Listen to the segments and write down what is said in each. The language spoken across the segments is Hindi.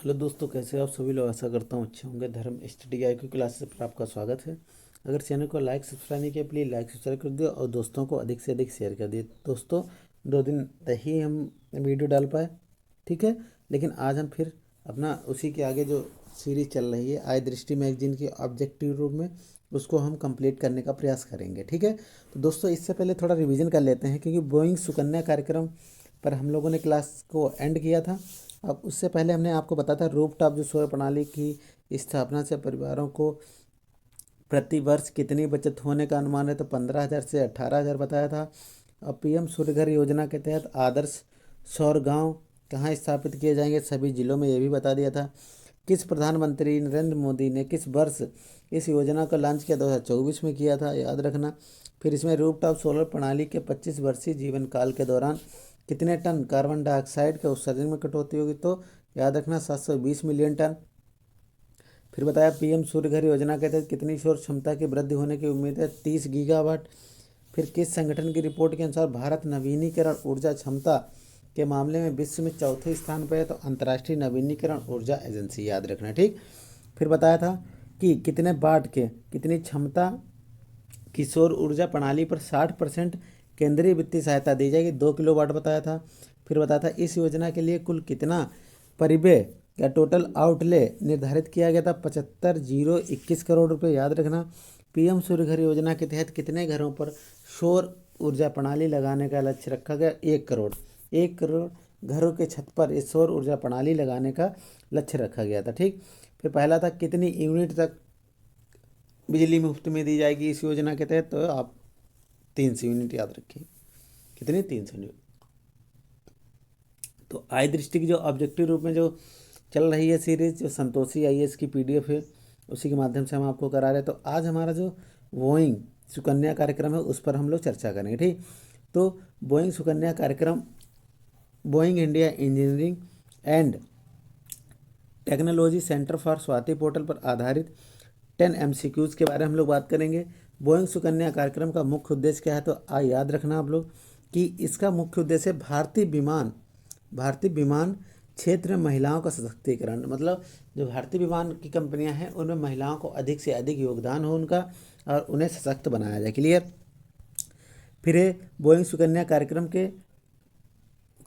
हेलो दोस्तों, कैसे हो आप सभी लोग। आशा करता हूँ अच्छे होंगे। धर्म स्टडी आई क्यू क्लासेस पर आपका स्वागत है। अगर चैनल को लाइक सब्सक्राइब नहीं किया, प्लीज़ लाइक सब्सक्राइब कर दियो और दोस्तों को अधिक से अधिक शेयर कर दिए। दोस्तों, 2 दिन ही हम वीडियो डाल पाए, ठीक है, लेकिन आज हम फिर अपना उसी के आगे जो सीरीज चल रही है आय दृष्टि मैगजीन के ऑब्जेक्टिव रूप में, उसको हम कंप्लीट करने का प्रयास करेंगे, ठीक है। तो दोस्तों, इससे पहले थोड़ा रिवीजन कर लेते हैं, क्योंकि बोइंग सुकन्या कार्यक्रम पर हम लोगों ने क्लास को एंड किया था। अब उससे पहले हमने आपको बताया था रूफटॉप जो सौर प्रणाली की स्थापना से परिवारों को प्रति वर्ष कितनी बचत होने का अनुमान है, तो 15,000 से 18,000 बताया था। और पीएम सूर्यघर योजना के तहत आदर्श सौर गांव कहाँ स्थापित किए जाएंगे, सभी जिलों में, ये भी बता दिया था। किस प्रधानमंत्री नरेंद्र मोदी ने किस वर्ष इस योजना को लॉन्च किया, 2024 में किया था, याद रखना। फिर इसमें रूफटॉप सोलर प्रणाली के 25 वर्षीय जीवन काल के दौरान कितने टन कार्बन डाइऑक्साइड के उत्सर्जन में कटौती होगी, तो याद रखना 720 मिलियन टन। फिर बताया पीएम सूर्यघर योजना के तहत कितनी सौर क्षमता की वृद्धि होने की उम्मीद है, 30 गीगावाट। फिर किस संगठन की रिपोर्ट के अनुसार भारत नवीनीकरण ऊर्जा क्षमता के मामले में विश्व में चौथे स्थान पर है, तो अंतर्राष्ट्रीय नवीनीकरण ऊर्जा एजेंसी, याद रखना, ठीक। फिर बताया था कि कितने वाट के कितनी क्षमता की सौर ऊर्जा प्रणाली पर 60% केंद्रीय वित्तीय सहायता दी जाएगी, 2 किलोवाट बताया था। फिर बताया था इस योजना के लिए कुल कितना परिव्यय या टोटल आउटले निर्धारित किया गया था, 75,021 करोड़ रुपए, याद रखना। पीएम सूर्यघर योजना के तहत कितने घरों पर सौर ऊर्जा प्रणाली लगाने का लक्ष्य रखा गया, 1 करोड़। 1 करोड़ घरों के छत पर इस सौर ऊर्जा प्रणाली लगाने का लक्ष्य रखा गया था, ठीक। फिर पहला था कितनी यूनिट तक बिजली मुफ्त में दी जाएगी इस योजना के तहत, तो आप 300 यूनिट याद रखिए। कितनी, 300 यूनिट। तो आय दृष्टि की जो ऑब्जेक्टिव रूप में जो चल रही है सीरीज, जो संतोषी आईएएस की पीडीएफ है, उसी के माध्यम से हम आपको करा रहे हैं। तो आज हमारा जो बोइंग सुकन्या कार्यक्रम है उस पर हम लोग चर्चा करेंगे, ठीक। तो बोइंग सुकन्या कार्यक्रम Boeing India engineering and technology centre for Swati portal पर आधारित 10 MCQs के बारे में हम लोग बात करेंगे। बोइंग सुकन्या कार्यक्रम का मुख्य उद्देश्य क्या है, तो याद रखना आप लोग कि इसका मुख्य उद्देश्य भारतीय विमान क्षेत्र में महिलाओं का सशक्तिकरण, मतलब जो भारतीय विमान की कंपनियां हैं उनमें महिलाओं को अधिक से अधिक योगदान हो उनका, और उन्हें सशक्त बनाया जाए, क्लियर। फिर बोइंग सुकन्या कार्यक्रम के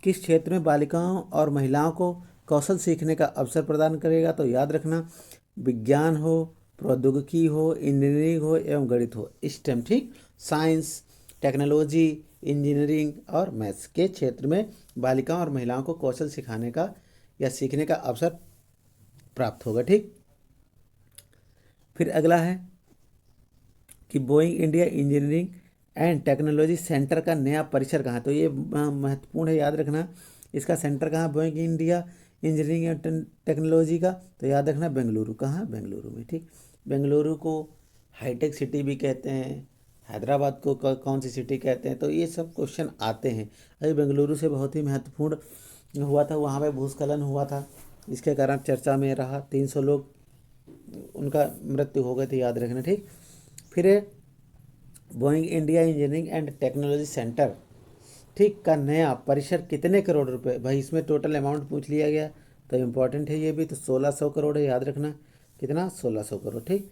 किस क्षेत्र में बालिकाओं और महिलाओं को कौशल सीखने का अवसर प्रदान करेगा, तो याद रखना विज्ञान हो, प्रौद्योगिकी हो, इंजीनियरिंग हो एवं गणित हो, स्टेम, ठीक। साइंस, टेक्नोलॉजी, इंजीनियरिंग और मैथ्स के क्षेत्र में बालिकाओं और महिलाओं को कौशल सिखाने का या सीखने का अवसर प्राप्त होगा, ठीक। फिर अगला है कि Boeing India engineering and technology centre का नया परिसर कहाँ है, तो ये महत्वपूर्ण है, याद रखना। इसका सेंटर कहाँ, Boeing India engineering and technology का, तो याद रखना बेंगलुरु, कहाँ, बेंगलुरु में, ठीक। बेंगलुरु को हाईटेक सिटी भी कहते हैं, हैदराबाद को कौन सी सिटी कहते हैं, तो ये सब क्वेश्चन आते हैं। अभी बेंगलुरु से बहुत ही महत्वपूर्ण हुआ था, वहाँ पे भूस्खलन हुआ था, इसके कारण चर्चा में रहा, 300 लोग उनका मृत्यु हो गए थे, याद रखना, ठीक। फिर Boeing India engineering and technology centre, ठीक, का नया परिसर कितने करोड़ रुपए, भाई इसमें टोटल अमाउंट पूछ लिया गया, तो इम्पोर्टेंट है ये भी, तो 1600 करोड़ है, याद रखना, कितना, 1600 करोड़, ठीक।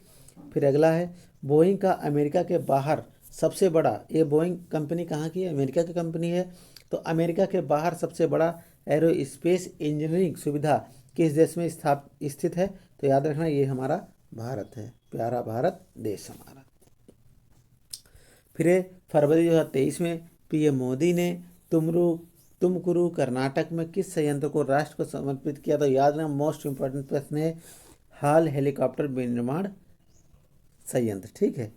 फिर अगला है बोइंग का अमेरिका के बाहर सबसे बड़ा, ये बोइंग कंपनी कहाँ की है, अमेरिका की कंपनी है, तो अमेरिका के बाहर सबसे बड़ा एरोस्पेस इंजीनियरिंग सुविधा किस देश में स्थित है, तो याद रखना ये हमारा भारत है, प्यारा भारत देश हमारा। फिर फरवरी 2023 में पीएम मोदी ने तुमकुरु कर्नाटक में किस संयंत्र को राष्ट्र को समर्पित किया, तो याद रखना मोस्ट इंपॉर्टेंट प्रश्न है, हाल हेलीकॉप्टर विनिर्माण संयंत्र, ठीक है,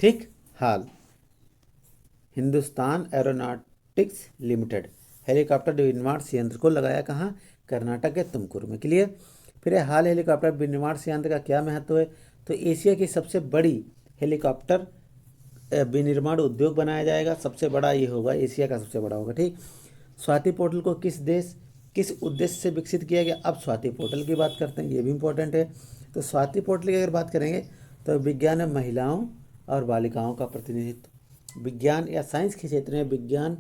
ठीक। हाल हिंदुस्तान एरोनॉटिक्स लिमिटेड हेलीकॉप्टर विनिर्माण संयंत्र को लगाया कहाँ, कर्नाटक के तुमकुरु में, क्लियर। फिर हाल हेलीकॉप्टर विनिर्माण संयंत्र का क्या महत्व है, तो एशिया की सबसे बड़ी हेलीकॉप्टर विनिर्माण उद्योग बनाया जाएगा, सबसे बड़ा ये होगा, एशिया का सबसे बड़ा होगा, ठीक। स्वाति पोर्टल को किस उद्देश्य से विकसित किया गया, अब स्वाति पोर्टल की बात करते हैं, ये भी इंपॉर्टेंट है। तो स्वाति पोर्टल की अगर बात करेंगे तो विज्ञान में महिलाओं और बालिकाओं का प्रतिनिधित्व, विज्ञान या साइंस के क्षेत्र में, विज्ञान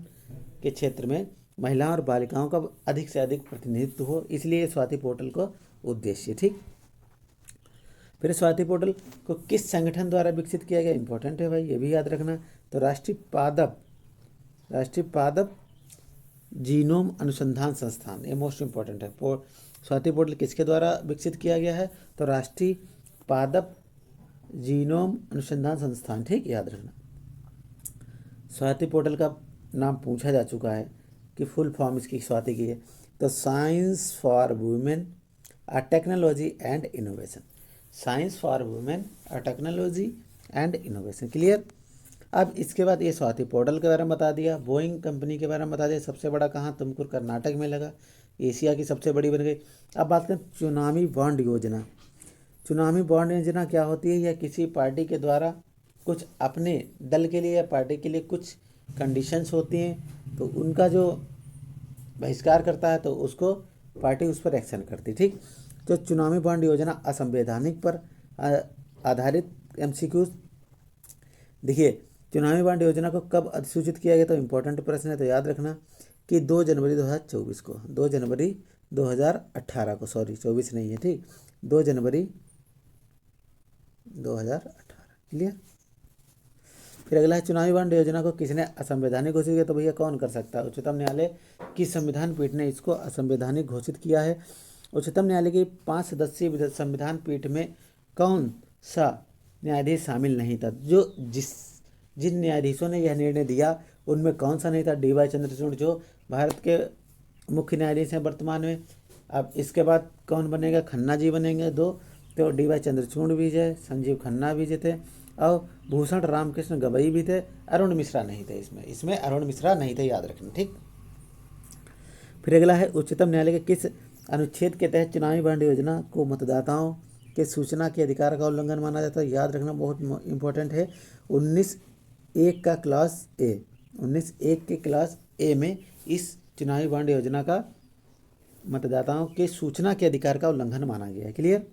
के क्षेत्र में महिलाओं और बालिकाओं का अधिक से अधिक प्रतिनिधित्व हो, इसलिए ये स्वाति पोर्टल का उद्देश्य। ठीक, फिर स्वाति पोर्टल को किस संगठन द्वारा विकसित किया गया, इंपॉर्टेंट है भाई, ये भी याद रखना। तो राष्ट्रीय पादप जीनोम अनुसंधान संस्थान, ये मोस्ट इंपॉर्टेंट है। स्वाति पोर्टल किसके द्वारा विकसित किया गया है, तो राष्ट्रीय पादप जीनोम अनुसंधान संस्थान। ठीक, याद रखना। स्वाति पोर्टल का नाम पूछा जा चुका है कि फुल फॉर्म इसकी स्वाति की है, तो science for women a technology and innovation. Science for women a technology and innovation, clear. अब इसके बाद ये स्वाति पोर्टल के बारे में बता दिया, बोइंग कंपनी के बारे में बता दिया, सबसे बड़ा कहाँ, तुमकुर कर्नाटक में लगा, एशिया की सबसे बड़ी बन गई। अब बात करें चुनावी बॉन्ड योजना। चुनावी बॉन्ड योजना क्या होती है, यह किसी पार्टी के द्वारा कुछ अपने दल के लिए या पार्टी के लिए कुछ कंडीशंस होती हैं, तो उनका जो बहिष्कार करता है तो उसको पार्टी उस पर एक्शन करती। ठीक, तो चुनावी बॉन्ड योजना असंवैधानिक पर आधारित एमसीक्यूज। देखिए, चुनावी बॉन्ड योजना को कब अधिसूचित किया गया, तो इम्पोर्टेंट प्रश्न है, तो याद रखना कि 2 जनवरी 2024 को, 2 जनवरी 2018 को, सॉरी 24 नहीं है, ठीक, 2 जनवरी 2018, क्लियर। फिर अगला है चुनावी बॉन्ड योजना को किसने असंवैधानिक घोषित किया, तो भैया कौन कर सकता है, उच्चतम न्यायालय की संविधान पीठ ने इसको असंवैधानिक घोषित किया है। उच्चतम न्यायालय की 5 सदस्यीय संविधान पीठ में कौन सा न्यायाधीश शामिल नहीं था, जिन न्यायाधीशों ने यह निर्णय दिया उनमें कौन सा नहीं था, DY चंद्रचूड़ जो भारत के मुख्य न्यायाधीश हैं वर्तमान में। अब इसके बाद कौन बनेगा, खन्ना जी बनेंगे 2, तो DY चंद्रचूड़ भी थे, संजीव खन्ना भी थे, और भूषण रामकृष्ण गवई भी थे, अरुण मिश्रा नहीं थे, इसमें अरुण मिश्रा नहीं थे, याद रखना। ठीक, फिर अगला है उच्चतम न्यायालय के किस अनुच्छेद के तहत चुनावी बॉन्ड योजना को मतदाताओं के सूचना के अधिकार का उल्लंघन माना जाता है, याद रखना, बहुत इंपॉर्टेंट है। 19(1) का क्लास ए, 19(1) के क्लास ए में इस चुनावी बॉन्ड योजना का मतदाताओं के सूचना के अधिकार का उल्लंघन माना गया है, क्लियर।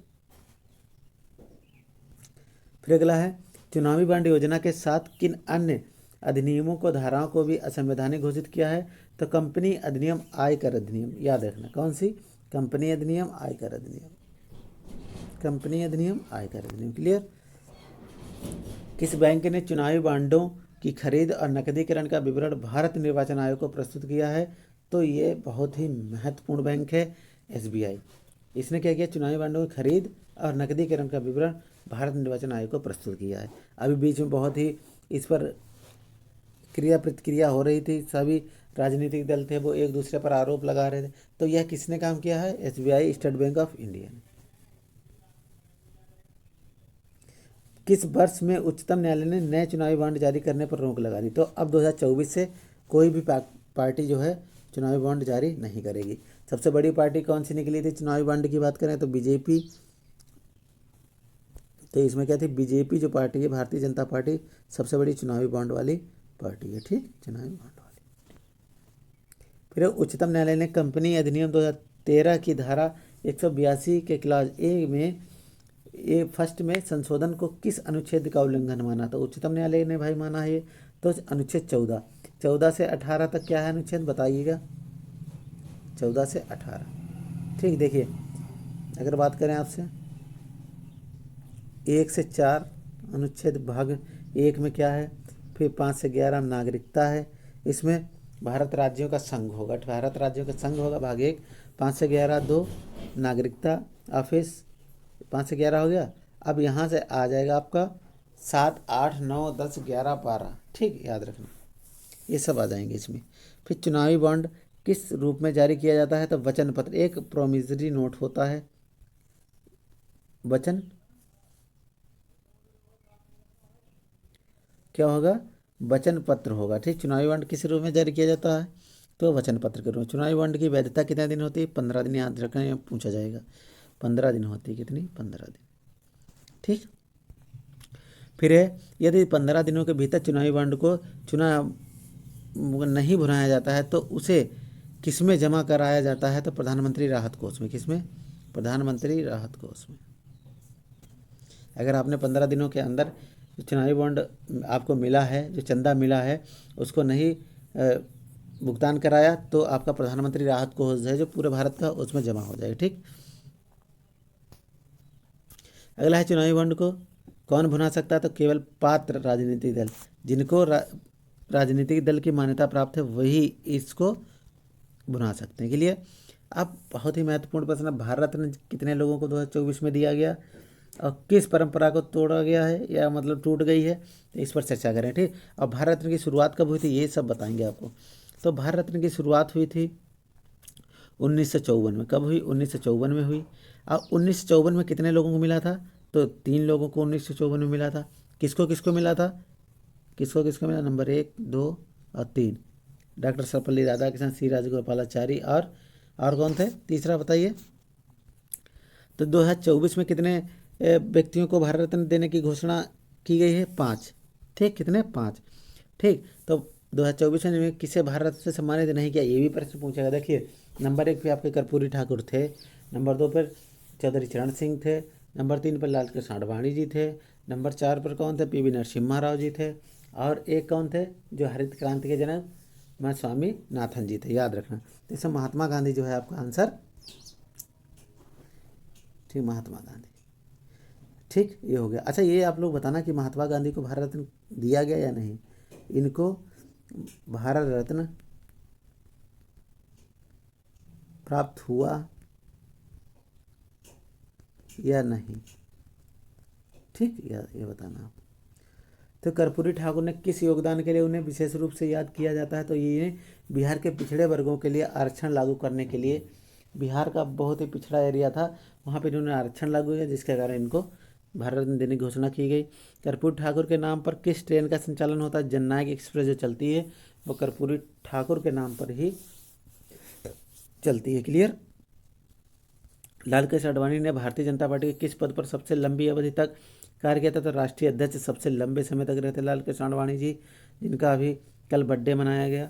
फिर अगला है चुनावी बॉन्ड योजना के साथ किन अन्य अधिनियमों को, धाराओं को भी असंवैधानिक घोषित किया है, तो कंपनी अधिनियम, आयकर अधिनियम, याद रखना, कौन सी, कंपनी अधिनियम, आयकर अधिनियम, कंपनी अधिनियम, आयकर अधिनियम, क्लियर। किस बैंक ने चुनावी बॉन्डों की खरीद और नकदीकरण का विवरण भारत निर्वाचन आयोग को प्रस्तुत किया है, तो ये बहुत ही महत्वपूर्ण बैंक है, SBI। इसने क्या किया, चुनावी बॉन्डों की खरीद और नकदीकरण का विवरण भारत निर्वाचन आयोग को प्रस्तुत किया है। अभी बीच में बहुत ही इस पर क्रिया प्रतिक्रिया हो रही थी, सभी राजनीतिक दल थे वो एक दूसरे पर आरोप लगा रहे थे, तो यह किसने काम किया है, SBI, state bank of India ने। किस वर्ष में उच्चतम न्यायालय ने नए चुनावी बॉन्ड जारी करने पर रोक लगा दी, तो अब 2024 से कोई भी पार्टी जो है चुनावी बॉन्ड जारी नहीं करेगी। सबसे बड़ी पार्टी कौन सी निकली थी चुनावी बॉन्ड की बात करें, तो BJP, तो इसमें क्या थी, BJP जो पार्टी है, भारतीय जनता पार्टी, सबसे बड़ी चुनावी बॉन्ड वाली पार्टी है, ठीक, चुनावी बॉन्ड वाली। फिर उच्चतम न्यायालय ने कंपनी अधिनियम 2013 की धारा 182 के क्लास ए में फर्स्ट में संशोधन को किस अनुच्छेद का उल्लंघन माना, तो उच्चतम न्यायालय ने भाई माना है तो अनुच्छेद 14 से 18 तक क्या है अनुच्छेद बताइएगा, 14 से 18, ठीक। देखिए, अगर बात करें आपसे 1 से 4 अनुच्छेद भाग 1 में क्या है, फिर 5 से 11 नागरिकता है, इसमें भारत राज्यों का संघ होगा, भारत राज्यों का संघ होगा भाग 1, 5 से 11 2 नागरिकता ऑफिस, 5 से 11 हो गया। अब यहाँ से आ जाएगा आपका 7 8 9 10 11 12, ठीक, याद रखना, ये सब आ जाएंगे इसमें। फिर चुनावी बॉन्ड किस रूप में जारी किया जाता है, तो वचन पत्र, एक प्रोमिसरी नोट होता है, वचन क्या होगा, वचन पत्र होगा, ठीक। चुनावी बॉन्ड किस रूप में जारी किया जाता है, तो वचन पत्र के रूप में। चुनावी बॉन्ड की वैधता कितने दिन होती है, 15 दिन, याद रखना, पूछा जाएगा, 15 दिन होती है, कितनी, 15 दिन, ठीक। फिर है यदि 15 दिनों के भीतर चुनावी बॉन्ड को चुनाव नहीं भुनाया जाता है तो उसे किसमें जमा कराया जाता है, तो प्रधानमंत्री राहत कोष में, किसमें, प्रधानमंत्री राहत कोष में। अगर आपने 15 दिनों के अंदर चुनावी बॉन्ड आपको मिला है, जो चंदा मिला है उसको नहीं भुगतान कराया तो आपका प्रधानमंत्री राहत कोष है जो पूरे भारत का, उसमें जमा हो जाएगा। ठीक, अगला है चुनावी बॉन्ड को कौन भुना सकता है, तो केवल पात्र राजनीतिक दल, जिनको राजनीतिक दल की मान्यता प्राप्त है वही इसको भुना सकते हैं। के लिए अब बहुत ही महत्वपूर्ण प्रश्न है, भारत रत्न कितने लोगों को 2024 में दिया गया और किस परंपरा को तोड़ा गया है या मतलब टूट गई है, तो इस पर चर्चा करें। ठीक, और भारत रत्न की शुरुआत कब हुई थी ये सब बताएंगे आपको। तो भारत रत्न की शुरुआत हुई थी 1954 में। कब हुई? 1954 में हुई। अब 1954 में कितने लोगों को मिला था, तो 3 लोगों को 1954 में मिला था। किसको किसको मिला था, किसको किसको मिला, नंबर 1, 2 और 3, डॉक्टर सर्वपल्ली राधाकृष्णन, सी राजगोपालाचारी और कौन थे तीसरा बताइए। तो 2024 में कितने व्यक्तियों को भारत रत्न देने की घोषणा की गई है? 5। ठीक, कितने? 5। ठीक, तो 2024 में किसे भारत रत्न से सम्मानित नहीं किया, ये भी प्रश्न पूछेगा। देखिए, नंबर 1 पे आपके कर्पूरी ठाकुर थे, नंबर 2 पर चौधरी चरण सिंह थे, नंबर 3 पर लालकृष्ण आडवाणी जी थे, नंबर 4 पर कौन थे? पीवी नरसिम्हा राव जी थे, और एक कौन थे जो हरित क्रांति के जनक मैं स्वामी नाथन जी थे, याद रखना। तो इसमें महात्मा गांधी जो है आपका आंसर। ठीक, महात्मा गांधी। ठीक, ये हो गया। अच्छा, ये आप लोग बताना कि महात्मा गांधी को भारत रत्न दिया गया या नहीं। इनको भारत रत्न प्राप्त हुआ या नहीं, ठीक, ये बताना आप। तो कर्पूरी ठाकुर ने किस योगदान के लिए उन्हें विशेष रूप से याद किया जाता है, तो ये बिहार के पिछड़े वर्गों के लिए आरक्षण लागू करने के लिए, बिहार का बहुत ही पिछड़ा एरिया था, वहाँ पे इन्होंने आरक्षण लागू किया जिसके कारण इनको भारत रत्न देने की घोषणा की गई। कर्पूरी ठाकुर के नाम पर किस ट्रेन का संचालन होता है? जननायक एक्सप्रेस जो चलती है वो कर्पूरी ठाकुर के नाम पर ही चलती है। क्लियर। लालकृष्ण आडवाणी ने भारतीय जनता पार्टी के किस पद पर सबसे लंबी अवधि तक कार्य किया था, तो राष्ट्रीय अध्यक्ष सबसे लंबे समय तक रहते लालकृष्ण आडवाणी जी, जिनका अभी कल बर्थडे मनाया गया,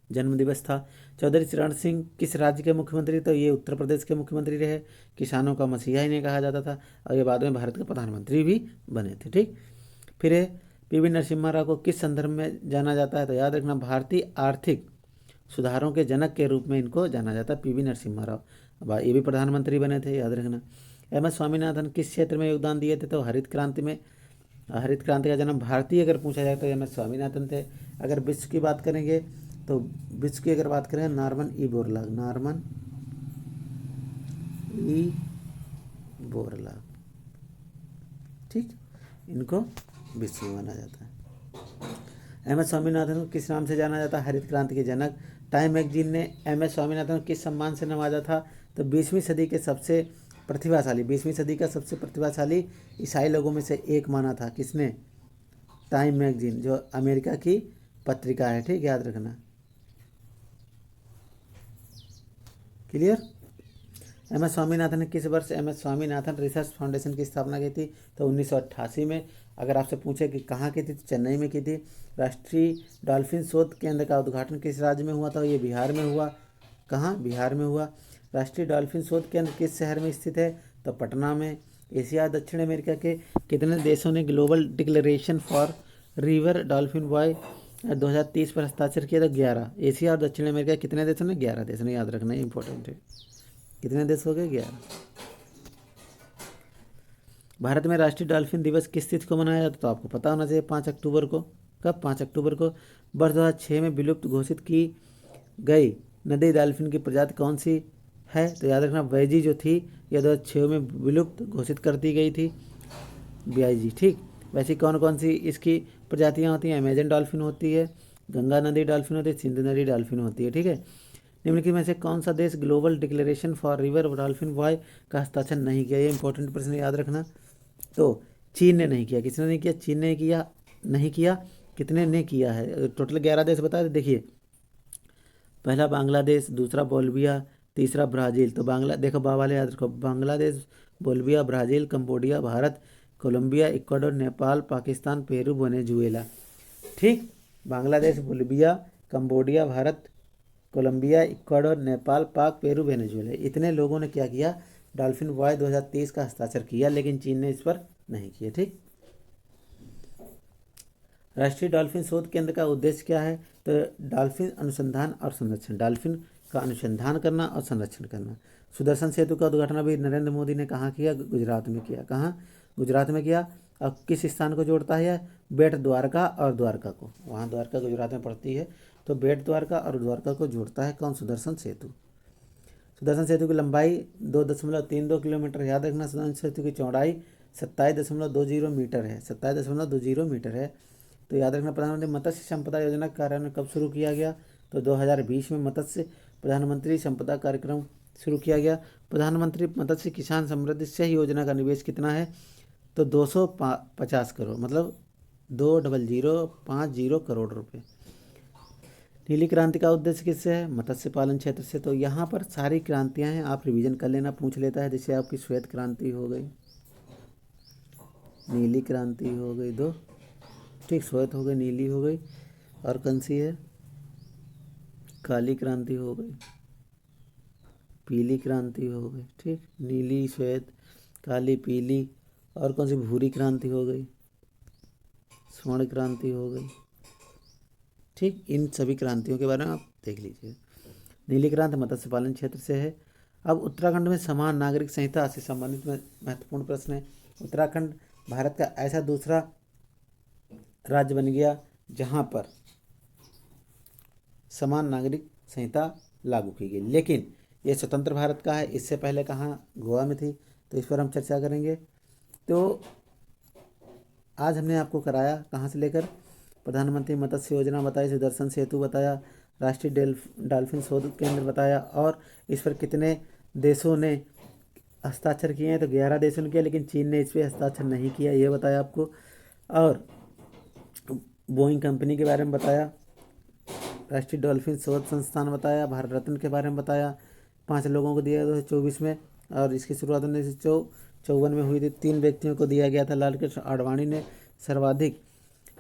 जन्मदिवस था। चौधरी चरण सिंह किस राज्य के मुख्यमंत्री, तो ये उत्तर प्रदेश के मुख्यमंत्री रहे, किसानों का मसीहा इन्हें कहा जाता था, और ये बाद में भारत के प्रधानमंत्री भी बने थे। ठीक, फिर पीवी नरसिम्हा राव को किस संदर्भ में जाना जाता है, तो याद रखना भारतीय आर्थिक सुधारों के जनक के रूप में इनको जाना जाता है, पीवी नरसिम्हा राव। अब ये भी प्रधानमंत्री बने थे, याद रखना। एम एस स्वामीनाथन किस क्षेत्र में योगदान दिए थे, तो हरित क्रांति में। हरित क्रांति का जन्म भारतीय अगर पूछा जाए तो एम एस स्वामीनाथन थे। अगर विश्व की बात करेंगे तो विश्व की अगर बात करें Norman E Borlaug, Norman E Borlaug. ठीक, इनको विश्व में माना जाता है। एम एस स्वामीनाथन को किस नाम से जाना जाता है? हरित क्रांति के जनक। टाइम मैगजीन ने एम एस स्वामीनाथन को किस सम्मान से नवाजा था, तो 20वीं सदी के सबसे प्रतिभाशाली, 20वीं सदी का सबसे प्रतिभाशाली ईसाई लोगों में से एक माना था। किसने? टाइम मैगजीन, जो अमेरिका की पत्रिका है। ठीक, याद रखना। क्लियर। एम एस स्वामीनाथन ने किस वर्ष M S Swaminathan research foundation की स्थापना की थी, तो 1988 में। अगर आपसे पूछे कि कहाँ की थी, तो चेन्नई में की थी। राष्ट्रीय डॉल्फिन शोध केंद्र का उद्घाटन किस राज्य में हुआ था, ये बिहार में हुआ। कहाँ? बिहार में हुआ। राष्ट्रीय डॉल्फिन शोध केंद्र किस शहर में स्थित है, तो पटना में। एशिया दक्षिण अमेरिका के कितने देशों ने global declaration for river dolphin Y 2030 पर हस्ताक्षर किया था? 11। एशिया और दक्षिण अमेरिका कितने देशों ने? 11 देशों ने, याद रखना, इंपॉर्टेंट है। कितने देश हो गए? 11। भारत में राष्ट्रीय डॉल्फिन दिवस किस तिथि को मनाया जाता है, तो आपको पता होना चाहिए, 5 अक्टूबर को। कब? 5 अक्टूबर को। वर्ष 2006 में विलुप्त घोषित की गई नदी डॉल्फिन की प्रजाति कौन सी है, तो याद रखना बैजी जो थी यह 2006 में विलुप्त घोषित कर दी गई थी, बैजी। ठीक, वैसे कौन कौन सी इसकी प्रजातियाँ होती हैं? अमेजन डॉल्फिन होती है, गंगा नदी डॉल्फिन होती है, सिंधु नदी डॉल्फिन होती है। ठीक है। निम्नलिखित में से कौन सा देश global declaration for river dolphin Y का हस्ताक्षर नहीं किया? ये इंपॉर्टेंट प्रश्न, याद रखना। तो चीन ने नहीं किया। किसने नहीं किया? चीन ने किया, नहीं किया। कितने ने किया है? टोटल 11 देश बताए। देखिए, पहला बांग्लादेश, दूसरा बोल्विया, तीसरा ब्राज़ील। तो देखो वाले याद रखो, Bangladesh, Bolivia, Brazil, Cambodia, Bharat, Colombia, Ecuador, Nepal, Pakistan, Peru, Venezuela. ठीक, Bangladesh, Bolivia, Cambodia, Bharat, Colombia, Ecuador, Nepal, Pak, Peru, Venezuela, इतने लोगों ने क्या किया? डॉल्फिन वाई 2023 का हस्ताक्षर किया, लेकिन चीन ने इस पर नहीं किया। ठीक, राष्ट्रीय डॉल्फिन शोध केंद्र का उद्देश्य क्या है? तो डॉल्फिन अनुसंधान और संरक्षण, डॉल्फिन का अनुसंधान करना और संरक्षण करना। सुदर्शन सेतु का उद्घाटन भी नरेंद्र मोदी ने कहाँ किया? गुजरात में किया। कहाँ? गुजरात में किया। और किस स्थान को जोड़ता है यह? बेट द्वारका और द्वारका को, वहाँ द्वारका गुजरात में पड़ती है, तो बेट द्वारका और द्वारका को जोड़ता है कौन? सुदर्शन सेतु। सुदर्शन सेतु की लंबाई 2.32 किलोमीटर, याद रखना। सुदर्शन सेतु की चौड़ाई 27.20 मीटर है, 27.20 मीटर है। तो याद रखना। प्रधानमंत्री मत्स्य संपदा योजना का कार्यान्वयन कब शुरू किया गया? तो 2020 में मत्स्य प्रधानमंत्री संपदा कार्यक्रम शुरू किया गया। प्रधानमंत्री मत्स्य किसान समृद्धि योजना का निवेश कितना है? तो 250 करोड़, मतलब 20050 करोड़ रुपए। नीली क्रांति का उद्देश्य किससे है? मत्स्य पालन क्षेत्र से। तो यहाँ पर सारी क्रांतियाँ हैं, आप रिवीजन कर लेना, पूछ लेता है। जैसे आपकी श्वेत क्रांति हो गई, नीली क्रांति हो गई, दो ठीक, श्वेत हो गई, नीली हो गई, और कौन सी है? काली क्रांति हो गई, पीली क्रांति हो गई, ठीक, नीली, श्वेत, काली, पीली, और कौन सी? भूरी क्रांति हो गई, स्वर्ण क्रांति हो गई, ठीक। इन सभी क्रांतियों के बारे में आप देख लीजिए। नीली क्रांति मत्स्य पालन क्षेत्र से है। अब उत्तराखंड में समान नागरिक संहिता से संबंधित में महत्वपूर्ण प्रश्न है। उत्तराखंड भारत का ऐसा दूसरा राज्य बन गया जहां पर समान नागरिक संहिता लागू की गई, लेकिन ये स्वतंत्र भारत का है। इससे पहले कहाँ? गोवा में थी। तो इस पर हम चर्चा करेंगे। तो आज हमने आपको कराया कहाँ से लेकर? प्रधानमंत्री मत्स्य योजना बताई, सुदर्शन सेतु बताया, राष्ट्रीय डॉल्फिन शोध केंद्र बताया, और इस पर कितने देशों ने हस्ताक्षर किए हैं? तो 11 देशों ने किया, लेकिन चीन ने इस पर हस्ताक्षर नहीं किया, ये बताया आपको। और बोइंग कंपनी के बारे में बताया, राष्ट्रीय डॉल्फिन शोध संस्थान बताया, भारत रत्न के बारे में बताया, 5 लोगों को दिया 2024 में, और इसकी शुरुआत 1954 में हुई थी। 3 व्यक्तियों को दिया गया था। लालकृष्ण आडवाणी ने सर्वाधिक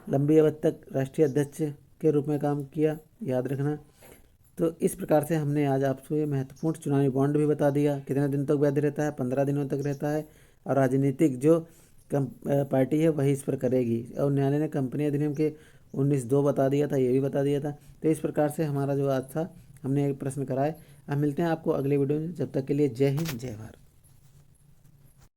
लंबी अवधि तक राष्ट्रीय अध्यक्ष के रूप में काम किया, याद रखना। तो इस प्रकार से हमने आज आपको ये महत्वपूर्ण चुनावी बॉन्ड भी बता दिया। कितने दिन तक वैध रहता है? 15 दिनों तक रहता है, और राजनीतिक जो पार्टी है वही इस पर करेगी। और न्यायालय ने कंपनी अधिनियम के 19(2) बता दिया था, ये भी बता दिया था। तो इस प्रकार से हमारा जो आज था, हमने एक प्रश्न कराए। अब मिलते हैं आपको अगले वीडियो में। जब तक के लिए जय हिंद, जय भारत।